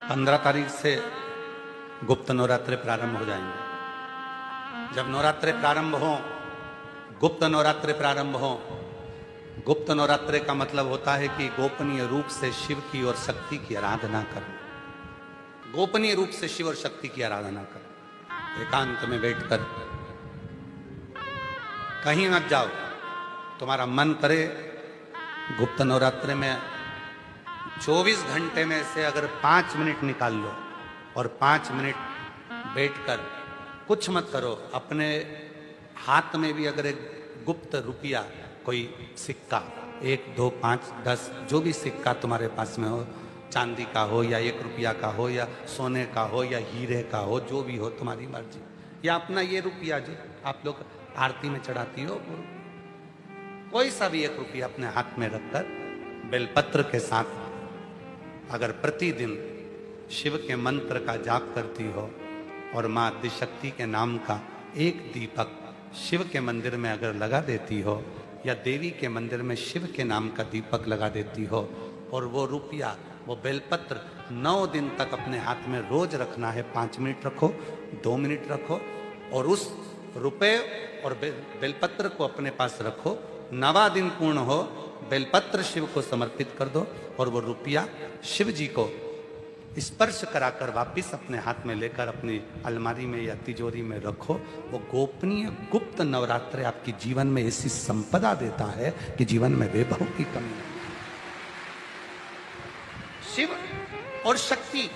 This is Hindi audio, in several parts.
15 तारीख से गुप्त नवरात्रे प्रारंभ हो जाएंगे। जब नवरात्रे प्रारंभ हो, गुप्त नवरात्रे प्रारंभ हो, गुप्त नवरात्रे का मतलब होता है कि गोपनीय रूप से शिव की और शक्ति की आराधना करना। गोपनीय रूप से शिव और शक्ति की आराधना करना, एकांत में बैठकर, कहीं मत जाओ। तुम्हारा मन करे गुप्त नवरात्रे में 24 घंटे में से अगर 5 मिनट निकाल लो और 5 मिनट बैठकर कुछ मत करो, अपने हाथ में भी अगर एक गुप्त रुपया, कोई सिक्का, 1, 2, 5, 10 जो भी सिक्का तुम्हारे पास में हो, चांदी का हो या 1 रुपया का हो या सोने का हो या हीरे का हो, जो भी हो तुम्हारी मर्जी, या अपना ये रुपया जो आप लोग आरती में चढ़ाती हो, कोई सा भी 1 रुपया अपने हाथ में रखकर बेलपत्र के साथ अगर प्रतिदिन शिव के मंत्र का जाप करती हो और माँ आदिशक्ति के नाम का एक दीपक शिव के मंदिर में अगर लगा देती हो, या देवी के मंदिर में शिव के नाम का दीपक लगा देती हो, और वो रुपया, वो बेलपत्र 9 दिन तक अपने हाथ में रोज रखना है। 5 मिनट रखो, 2 मिनट रखो, और उस रुपए और बेलपत्र को अपने पास रखो। 9वां दिन पूर्ण हो, बेलपत्र शिव को समर्पित कर दो और वो रुपया शिव जी को स्पर्श कराकर वापिस अपने हाथ में लेकर अपनी अलमारी में या तिजोरी में रखो। वो गोपनीय गुप्त नवरात्रे आपके जीवन में ऐसी संपदा देता है कि जीवन में वैभव की कमी नहीं। शिव और शक्ति,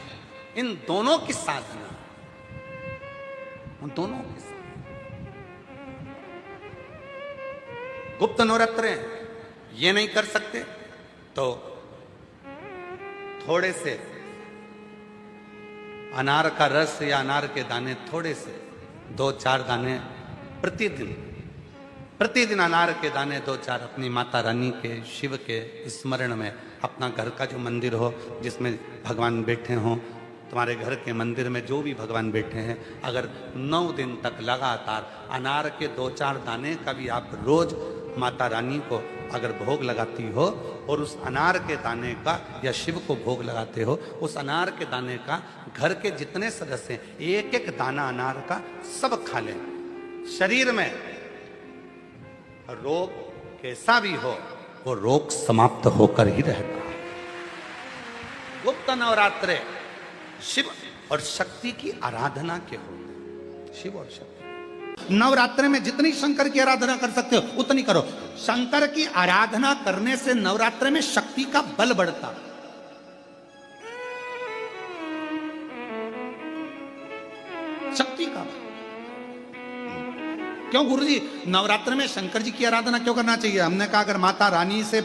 इन दोनों की साधना, उन दोनों की साधना। गुप्त नवरात्रे ये नहीं कर सकते तो थोड़े से अनार का रस या अनार के दाने, थोड़े से 2-4 दाने प्रतिदिन अनार के दाने 2-4 अपनी माता रानी के, शिव के स्मरण में, अपना घर का जो मंदिर हो जिसमें भगवान बैठे हों, तुम्हारे घर के मंदिर में जो भी भगवान बैठे हैं, अगर 9 दिन तक लगातार अनार के 2-4 दाने का भी आप रोज माता रानी को अगर भोग लगाती हो, और उस अनार के दाने का या शिव को भोग लगाते हो, उस अनार के दाने का घर के जितने सदस्य हैं, 1-1 दाना अनार का सब खा लें। शरीर में रोग कैसा भी हो, वो रोग समाप्त होकर ही रहता है। गुप्त नवरात्रे शिव और शक्ति की आराधना के होते। शिव और शक्ति नवरात्रे में जितनी शंकर की आराधना कर सकते हो उतनी करो। शंकर की आराधना करने से नवरात्रे में शक्ति का बल बढ़ता। शक्ति का बल क्यों गुरुजी नवरात्र में शंकर जी की आराधना क्यों करना चाहिए? हमने कहा अगर माता रानी से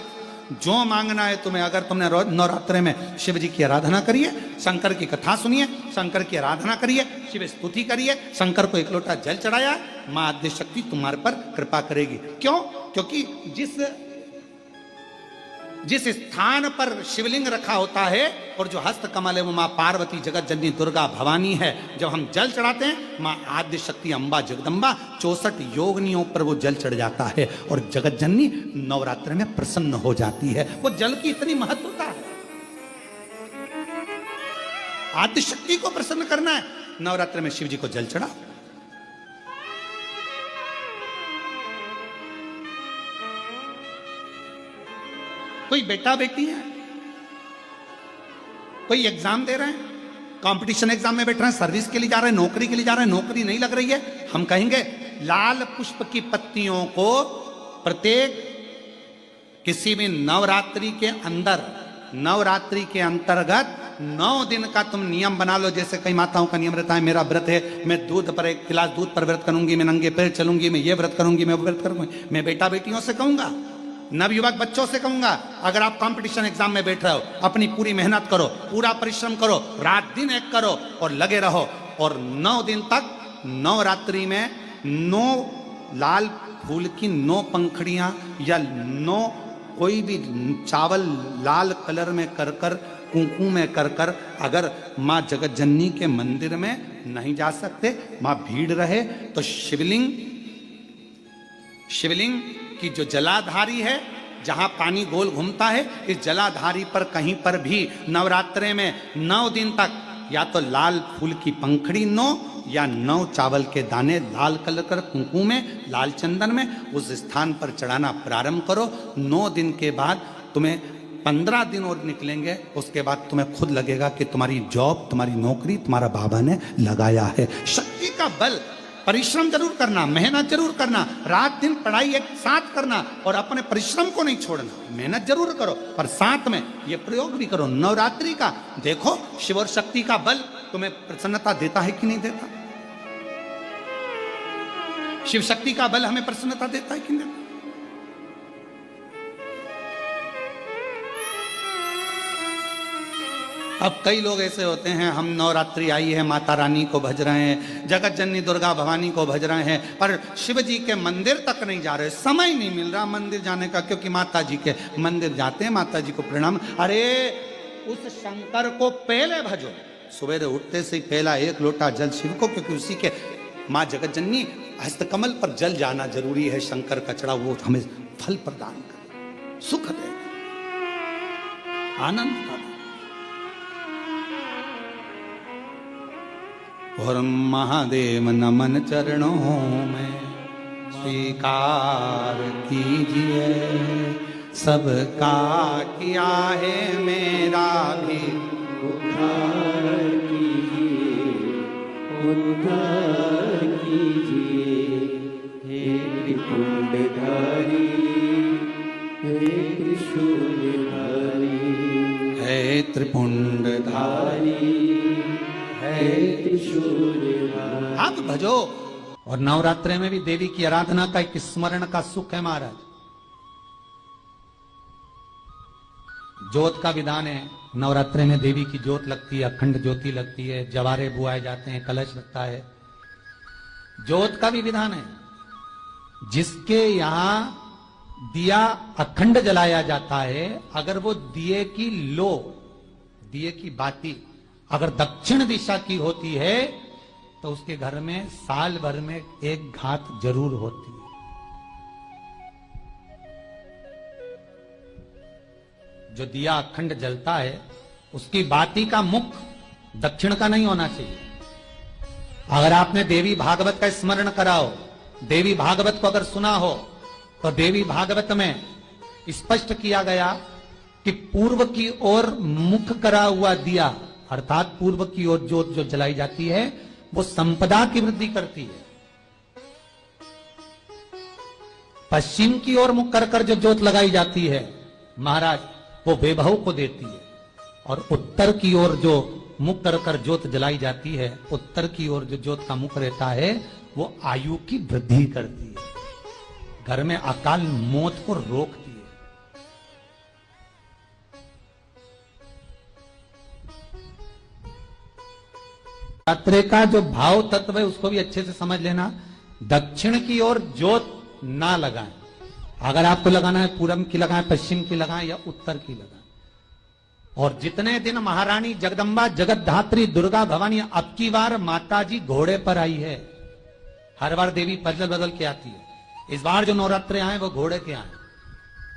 जो मांगना है तुम्हें, अगर तुमने नवरात्रे में शिव जी की आराधना करिए, शंकर की कथा सुनिए, शंकर की आराधना करिए, शिव स्तुति करिए, शंकर को 1 लोटा जल चढ़ाया, मां आदिशक्ति तुम्हारे पर कृपा करेगी। क्यों? क्योंकि जिस स्थान पर शिवलिंग रखा होता है और जो हस्त कमल है वो मां पार्वती, जगत जननी दुर्गा भवानी है। जब हम जल चढ़ाते हैं, मां आदिशक्ति अंबा जगदम्बा 64 योगिनियों पर वो जल चढ़ जाता है और जगत जननी नवरात्र में प्रसन्न हो जाती है। वो जल की इतनी महत्वता है। आदिशक्ति को प्रसन्न करना है, नवरात्र में शिव जी को जल चढ़ा। कोई बेटा बेटी है, कोई एग्जाम दे रहे हैं, कंपटीशन एग्जाम में बैठ रहे हैं, सर्विस के लिए जा रहे हैं, नौकरी के लिए जा रहे हैं, नौकरी नहीं लग रही है, हम कहेंगे लाल पुष्प की पत्तियों को प्रत्येक किसी भी नवरात्रि के अंतर्गत 9 दिन का तुम नियम बना लो। जैसे कई माताओं का नियम रहता है, मेरा व्रत है, मैं दूध पर 1 गिलास दूध पर व्रत करूंगी, मैं नंगे पैर चलूंगी, मैं ये व्रत करूंगी, मैं वो व्रत करूंगी। मैं बेटा बेटियों से कहूंगा, नवयुवक बच्चों से कहूंगा, अगर आप कंपटीशन एग्जाम में बैठ रहे हो, अपनी पूरी मेहनत करो, पूरा परिश्रम करो, रात दिन एक करो और लगे रहो, और 9 दिन तक नवरात्रि में 9 लाल फूल की 9 पंखड़ियां या 9 कोई भी चावल लाल कलर में कर कुंकू में कर अगर माँ जगत जननी के मंदिर में नहीं जा सकते, माँ भीड़ रहे, तो शिवलिंग की जो जलाधारी है जहां पानी गोल घूमता है, इस जलाधारी पर कहीं पर भी नवरात्रे में 9 दिन तक या तो लाल फूल की पंखड़ी 9 या 9 चावल के दाने लाल कलर कर कुंकू में, लाल चंदन में उस स्थान पर चढ़ाना प्रारंभ करो। 9 दिन के बाद तुम्हें 15 दिन और निकलेंगे, उसके बाद तुम्हें खुद लगेगा कि तुम्हारी जॉब, तुम्हारी नौकरी तुम्हारा बाबा ने लगाया है। शक्ति का बल, परिश्रम जरूर करना, मेहनत जरूर करना, रात दिन पढ़ाई एक साथ करना और अपने परिश्रम को नहीं छोड़ना। मेहनत जरूर करो पर साथ में ये प्रयोग भी करो नवरात्रि का। देखो शिव और शक्ति का बल तुम्हें प्रसन्नता देता है कि नहीं देता। शिव शक्ति का बल हमें प्रसन्नता देता है कि नहीं देता। अब कई लोग ऐसे होते हैं, हम नवरात्रि आई है माता रानी को भज रहे हैं, जगत जननी दुर्गा भवानी को भज रहे हैं, पर शिव जी के मंदिर तक नहीं जा रहे, समय नहीं मिल रहा मंदिर जाने का, क्योंकि माता जी के मंदिर जाते हैं, माता जी को प्रणाम। अरे उस शंकर को पहले भजो, सवेरे उठते से ही पहला 1 लोटा जल शिव को, क्योंकि उसी के माँ जगत जननी हस्तकमल पर जल जाना जरूरी है। शंकर का चढ़ा वो हमें फल प्रदान करे, सुख दे, आनंद का। और महादेव नमन चरणों में स्वीकार कीजिए, सबका किया है मेरा भी उद्धार कीजिए, उद्धार कीजिए। हे त्रिपुंडधारी, हे त्रिशूलधारी, हे त्रिपुंडधारी, आप भजो। और नवरात्रे में भी देवी की आराधना का एक स्मरण का सुख है महाराज। ज्योत का विधान है, नवरात्रे में देवी की ज्योत लगती है, अखंड ज्योति लगती है, जवारे बुआए जाते हैं, कलश लगता है। ज्योत का भी विधान है, जिसके यहां दिया अखंड जलाया जाता है, अगर वो दिए की लो, दिए की बाती अगर दक्षिण दिशा की होती है तो उसके घर में साल भर में एक घात जरूर होती है। जो दिया अखंड जलता है उसकी बाती का मुख दक्षिण का नहीं होना चाहिए। अगर आपने देवी भागवत का स्मरण कराओ, देवी भागवत को अगर सुना हो, तो देवी भागवत में स्पष्ट किया गया कि पूर्व की ओर मुख करा हुआ दिया, अर्थात पूर्व की ओर ज्योत जो जलाई जाती है वो संपदा की वृद्धि करती है। पश्चिम की ओर मुख कर कर जो ज्योत लगाई जाती है महाराज, वो वैभव को देती है। और उत्तर की ओर जो मुख कर कर ज्योत जलाई जाती है, उत्तर की ओर जो ज्योत का मुख रहता है वो आयु की वृद्धि करती है, घर में अकाल मौत को रोकती है। नवरात्रे का जो भाव तत्व है उसको भी अच्छे से समझ लेना। दक्षिण की ओर ज्योत ना लगाएं, अगर आपको लगाना है पूरब की लगाएं, पश्चिम की लगाएं या उत्तर की लगाएं। और जितने दिन महारानी जगदम्बा जगतधात्री दुर्गा भवानी, अब की बार माता जी घोड़े पर आई है, हर बार देवी बदल बदल के आती है, इस बार जो नवरात्रे आए वो घोड़े के आए।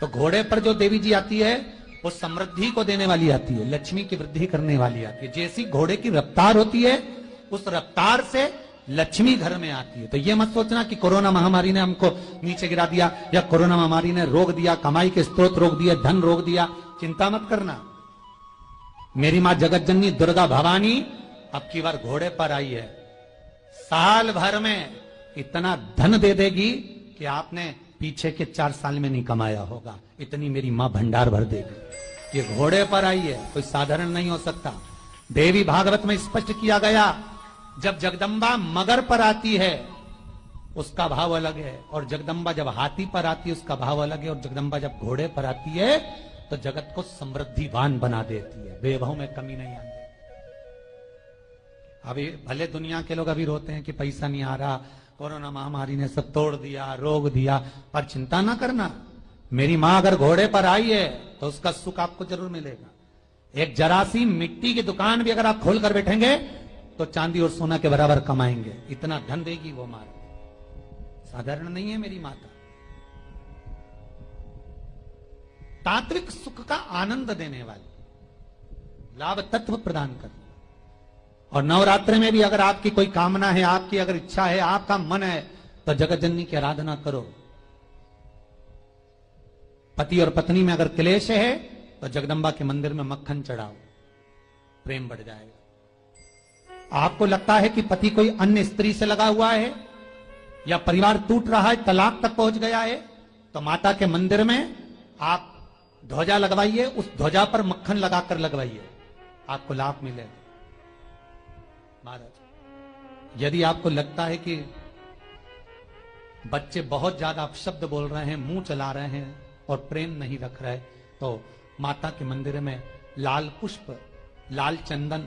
तो घोड़े पर जो देवी जी आती है वो समृद्धि को देने वाली आती है, लक्ष्मी की वृद्धि करने वाली आती है। जैसी घोड़े की रफ्तार होती है उस रफ्तार से लक्ष्मी घर में आती है। तो ये मत सोचना कि कोरोना महामारी ने हमको नीचे गिरा दिया या कोरोना महामारी ने रोक दिया, कमाई के स्रोत रोक दिया, धन रोक दिया, चिंता मत करना। मेरी मां जगत जननी दुर्गा भवानी अब की बार घोड़े पर आई है, साल भर में इतना धन दे देगी कि आपने पीछे के 4 साल में नहीं कमाया होगा, इतनी मेरी मां भंडार भर देगी। ये घोड़े पर आई है, कोई साधारण नहीं हो सकता। देवी भागवत में स्पष्ट किया गया, जब जगदम्बा मगर पर आती है उसका भाव अलग है, और जगदम्बा जब हाथी पर आती है उसका भाव अलग है, और जगदम्बा जब घोड़े पर आती है तो जगत को समृद्धिवान बना देती है, वैभव में कमी नहीं आती। अभी भले दुनिया के लोग अभी रोते हैं कि पैसा नहीं आ रहा, कोरोना महामारी ने सब तोड़ दिया, रोक दिया, पर चिंता ना करना, मेरी मां अगर घोड़े पर आई है तो उसका सुख आपको जरूर मिलेगा। एक जरासी मिट्टी की दुकान भी अगर आप खोल कर बैठेंगे तो चांदी और सोना के बराबर कमाएंगे, इतना धन देगी वो मां, साधारण नहीं है मेरी माता। तात्विक सुख का आनंद देने वाली, लाभ तत्व प्रदान करने। और नवरात्र में भी अगर आपकी कोई कामना है, आपकी अगर इच्छा है, आपका मन है, तो जगत जननी की आराधना करो। पति और पत्नी में अगर क्लेश है तो जगदम्बा के मंदिर में मक्खन चढ़ाओ, प्रेम बढ़ जाएगा। आपको लगता है कि पति कोई अन्य स्त्री से लगा हुआ है या परिवार टूट रहा है, तलाक तक पहुंच गया है, तो माता के मंदिर में आप ध्वजा लगवाइए, उस ध्वजा पर मक्खन लगाकर लगवाइए, आपको लाभ मिलेगा। महाराज, यदि आपको लगता है कि बच्चे बहुत ज्यादा अपशब्द बोल रहे हैं, मुंह चला रहे हैं और प्रेम नहीं रख रहे, तो माता के मंदिर में लाल पुष्प, लाल चंदन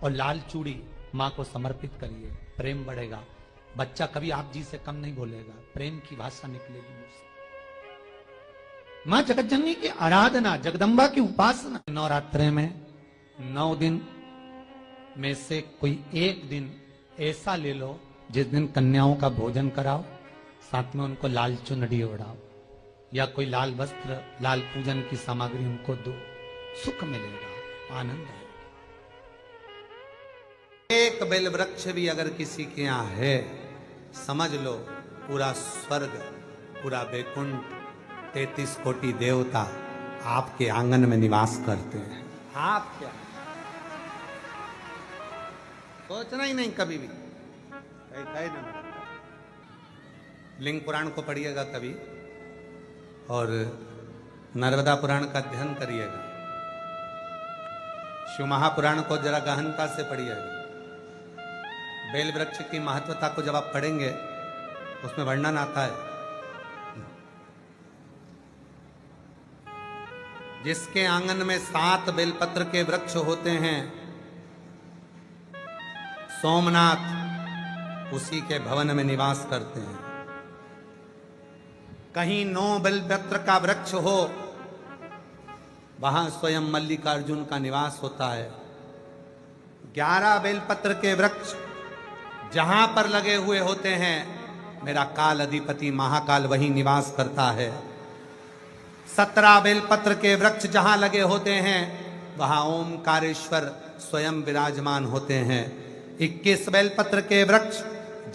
और लाल चूड़ी मां को समर्पित करिए, प्रेम बढ़ेगा। बच्चा कभी आप जी से कम नहीं बोलेगा, प्रेम की भाषा निकलेगी मुंह से। मां जगतजननी की आराधना, जगदम्बा की उपासना। नवरात्रे में 9 दिन में से कोई एक दिन ऐसा ले लो जिस दिन कन्याओं का भोजन कराओ, साथ में उनको लाल चुनरी ओढ़ाओ या कोई लाल वस्त्र, लाल पूजन की सामग्री उनको दो, सुख मिलेगा, आनंद आएगा। एक बेल वृक्ष भी अगर किसी के यहां है, समझ लो पूरा स्वर्ग, पूरा वैकुंठ, 33 कोटि देवता आपके आंगन में निवास करते हैं। आप क्या सोचना ही नहीं कभी भी, कहे ना। लिंग पुराण को पढ़िएगा कभी, और नर्मदा पुराण का अध्ययन करिएगा, शिव महापुराण को जरा गहनता से पढ़िएगा। बेल वृक्ष की महत्वता को जब आप पढ़ेंगे उसमें वर्णन आता है, जिसके आंगन में 7 बेलपत्र के वृक्ष होते हैं, सोमनाथ उसी के भवन में निवास करते हैं। कहीं 9 बेलपत्र का वृक्ष हो, वहां स्वयं मल्लिकार्जुन का निवास होता है। 11 बेलपत्र के वृक्ष जहां पर लगे हुए होते हैं, मेरा काल अधिपति महाकाल वहीं निवास करता है। 17 बेलपत्र के वृक्ष जहां लगे होते हैं, वहां ओमकारेश्वर स्वयं विराजमान होते हैं। 21 बेलपत्र के वृक्ष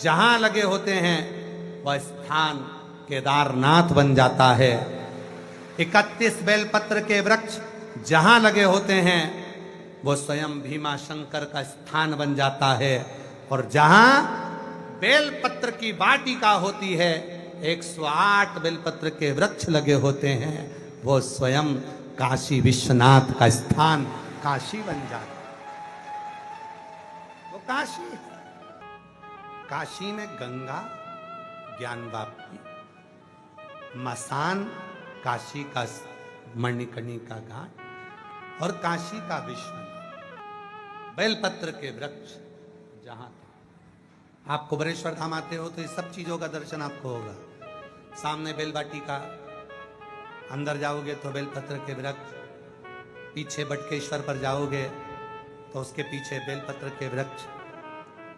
जहां लगे होते हैं, वह स्थान केदारनाथ बन जाता है। 31 बेलपत्र के वृक्ष जहां लगे होते हैं, वो स्वयं भीमा शंकर का स्थान बन जाता है। और जहां बेलपत्र की वाटिका होती है, 108 बेलपत्र के वृक्ष लगे होते हैं, वो स्वयं काशी विश्वनाथ का स्थान काशी बन जाता है। वो काशी है। काशी में गंगा ज्ञानवापी, मसान काशी का मणिकर्णिका घाट और काशी का विश्वनाथ। बेलपत्र के वृक्ष जहां आप कुबरेश्वर धाम आते हो तो इस सब चीजों का दर्शन आपको होगा। सामने बेलवाटिका, अंदर जाओगे तो बेलपत्र के वृक्ष, पीछे बटकेश्वर पर जाओगे तो उसके पीछे बेलपत्र के वृक्ष।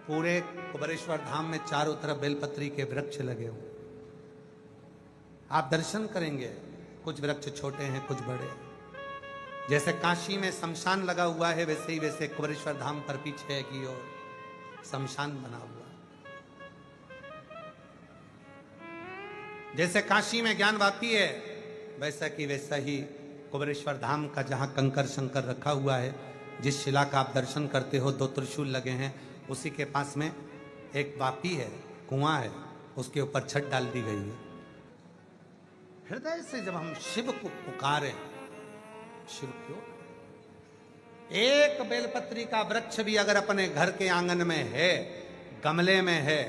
पूरे कुबरेश्वर धाम में चारों तरफ बेलपत्री के वृक्ष लगे हुए, आप दर्शन करेंगे। कुछ वृक्ष छोटे हैं, कुछ बड़े। जैसे काशी में शमशान लगा हुआ है, वैसे ही वैसे कुबरेश्वर धाम पर पीछे की ओर शमशान बना हुआ। जैसे काशी में ज्ञानवापी है, वैसा कि वैसा ही कुबरेश्वर धाम का जहां कंकर शंकर रखा हुआ है, जिस शिला का आप दर्शन करते हो 2 त्रिशूल लगे हैं, उसी के पास में एक वापी है, कुआं है, उसके ऊपर छत डाल दी गई है। हृदय से जब हम शिव को पुकारें, शिव क्यों, एक बेलपत्री का वृक्ष भी अगर अपने घर के आंगन में है, गमले में है,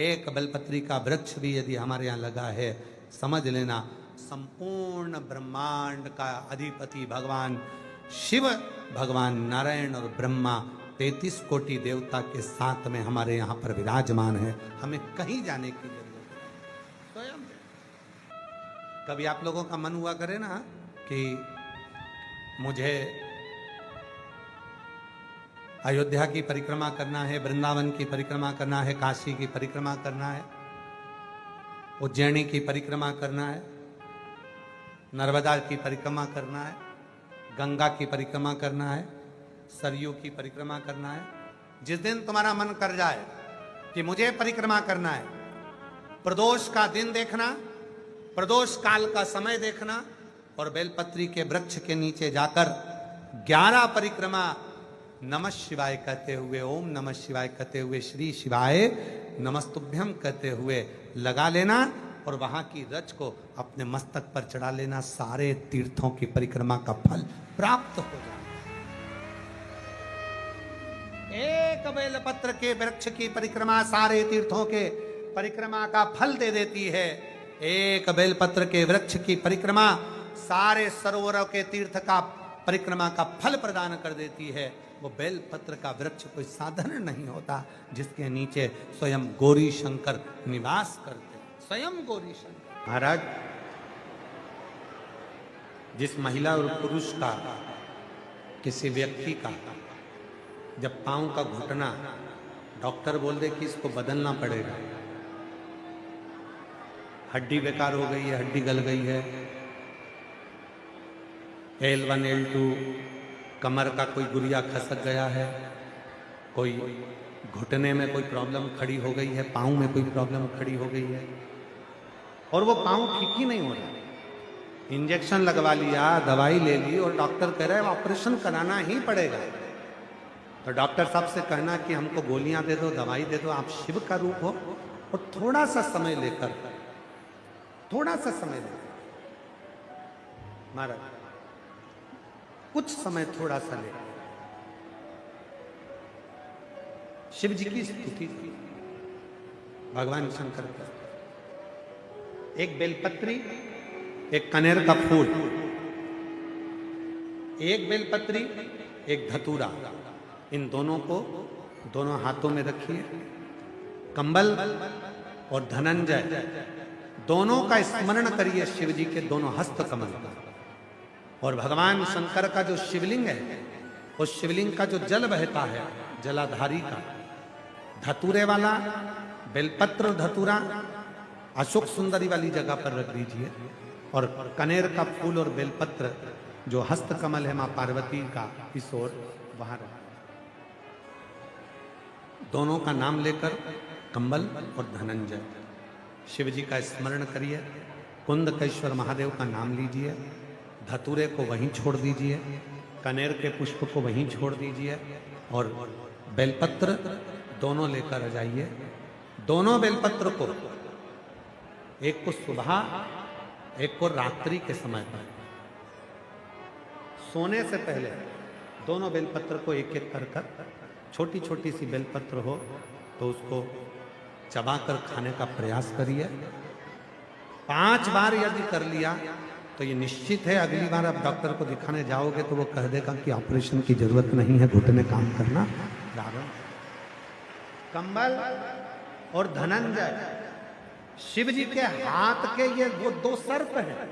एक बेलपत्री का वृक्ष भी यदि हमारे यहाँ लगा है, समझ लेना संपूर्ण ब्रह्मांड का अधिपति भगवान शिव, भगवान नारायण और ब्रह्मा 33 कोटि देवता के साथ में हमारे यहाँ पर विराजमान है। हमें कहीं जाने की जरूरत नहीं। स्वयं कभी आप लोगों का मन हुआ करे ना कि मुझे अयोध्या की परिक्रमा करना है, वृंदावन की परिक्रमा करना है, काशी की परिक्रमा करना है, उज्जैनी की परिक्रमा करना है, नर्मदा की परिक्रमा करना है, गंगा की परिक्रमा करना है, सरयू की परिक्रमा करना है। जिस दिन तुम्हारा मन कर जाए कि मुझे परिक्रमा करना है, प्रदोष का दिन देखना, प्रदोष काल का समय देखना और बेलपत्री के वृक्ष के नीचे जाकर 11 परिक्रमा नमः शिवाय कहते हुए, ओम नमः शिवाय कहते हुए, श्री शिवाय नमस्तुभ्यम कहते हुए लगा लेना और वहां की रच को अपने मस्तक पर चढ़ा लेना। सारे तीर्थों की परिक्रमा का फल प्राप्त हो जाए। एक बेलपत्र के वृक्ष की परिक्रमा सारे तीर्थों के परिक्रमा का फल दे देती है। एक बेलपत्र के वृक्ष की परिक्रमा सारे सरोवरों के तीर्थ का परिक्रमा का फल प्रदान कर देती है। वो बेलपत्र का वृक्ष कोई साधारण नहीं होता, जिसके नीचे स्वयं गौरी शंकर निवास करते हैं। स्वयं गौरी शंकर। महाराज, जिस महिला और पुरुष का, किसी व्यक्ति का जब पांव का घुटना डॉक्टर बोल दे कि इसको बदलना पड़ेगा, हड्डी बेकार हो गई है, हड्डी गल गई है, L1 L2 कमर का कोई गुरिया खसक गया है, कोई घुटने में कोई प्रॉब्लम खड़ी हो गई है, पाँव में कोई प्रॉब्लम खड़ी हो गई है और वो पाँव ठीक ही नहीं हो रहा, इंजेक्शन लगवा लिया, दवाई ले ली और डॉक्टर कह रहा है ऑपरेशन कराना ही पड़ेगा। तो डॉक्टर साहब से कहना कि हमको गोलियां दे दो, दवाई दे दो, आप शिव का रूप हो और थोड़ा सा समय लेकर महाराज कुछ समय थोड़ा सा ले, शिव जी की स्तुति थी भगवान शंकर का। एक बेलपत्री, एक कनेर का फूल, एक बेलपत्री, एक धतूरा, इन दोनों को दोनों हाथों में रखिए। कंबल और धनंजय दोनों का स्मरण करिए, शिव जी के दोनों हस्त कमल का। और भगवान शंकर का जो शिवलिंग है, उस शिवलिंग का जो जल बहता है जलाधारी का, धतूरे वाला बेलपत्र धतूरा अशोक सुंदरी वाली जगह पर रख दीजिए और कनेर का फूल और बेलपत्र जो हस्त कमल है मां पार्वती का, इस ओर वहां रख। दोनों का नाम लेकर कंबल और धनंजय शिव जी का स्मरण करिए। कुंदकेश्वर महादेव का नाम लीजिए, धतूरे को वहीं छोड़ दीजिए, कनेर के पुष्प को वहीं छोड़ दीजिए और बेलपत्र दोनों लेकर आ जाइए। दोनों बेलपत्र को, एक को सुबह, एक को रात्रि के समय पर, सोने से पहले दोनों बेलपत्र को एक एक कर कर, छोटी छोटी सी बेलपत्र हो तो उसको चबाकर खाने का प्रयास करिए। 5 बार यदि कर लिया तो ये निश्चित है अगली बार आप डॉक्टर को दिखाने जाओगे तो वो कह देगा कि ऑपरेशन की जरूरत नहीं है, घुटने काम करना प्रारंभ। कंबल और धनंजय शिव जी के हाथ के ये वो 2 सर्प हैं।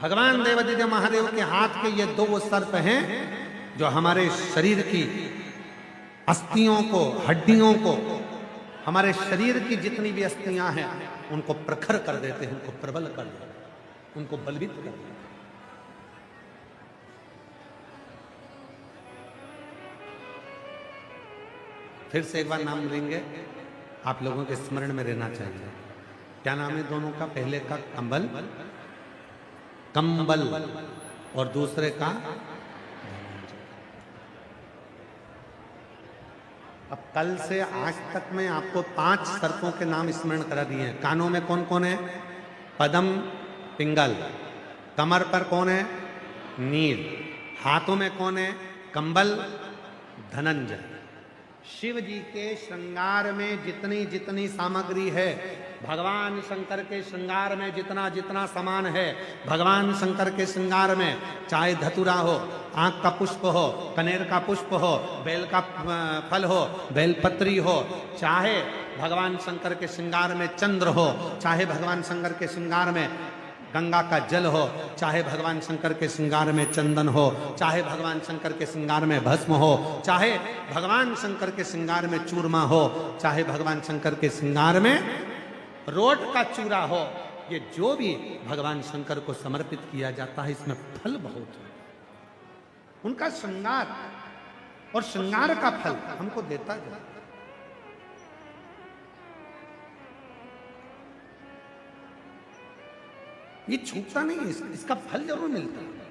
भगवान देवादिदेव महादेव के हाथ के ये 2 सर्प हैं जो हमारे शरीर की अस्थियों को, हड्डियों को, हमारे शरीर की जितनी भी अस्थियां हैं उनको प्रखर कर देते हैं, उनको प्रबल कर देते हैं, उनको बलवित कर देते हैं। फिर से एक बार नाम लेंगे, आप लोगों के स्मरण में रहना चाहिए। क्या नाम है दोनों का? पहले का कंबल, कंबल और दूसरे का। अब कल से आज तक में आपको 5 सर्पों के नाम स्मरण करा दिए हैं। कानों में कौन कौन है? पद्म, पिंगल। कमर पर कौन है? नील। हाथों में कौन है? कंबल, धनंजय। शिव जी के श्रृंगार में जितनी जितनी सामग्री है, भगवान शंकर के श्रृंगार में जितना जितना सामान है, भगवान शंकर के श्रृंगार में चाहे धतूरा हो, आंख का पुष्प हो, कनेर का पुष्प हो, बेल का फल हो, बेलपत्री हो, चाहे भगवान शंकर के श्रृंगार में चंद्र हो, चाहे भगवान शंकर के श्रृंगार में गंगा का जल हो, चाहे भगवान शंकर के श्रृंगार में चंदन हो, चाहे भगवान शंकर के श्रृंगार में भस्म हो, चाहे भगवान शंकर के श्रृंगार में चूरमा हो, चाहे भगवान शंकर के श्रृंगार में रोट का चूरा हो, ये जो भी भगवान शंकर को समर्पित किया जाता है इसमें फल बहुत है। उनका श्रृंगार और श्रृंगार का फल हमको देता जाता। ये छूटता नहीं है, इसका फल जरूर मिलता है।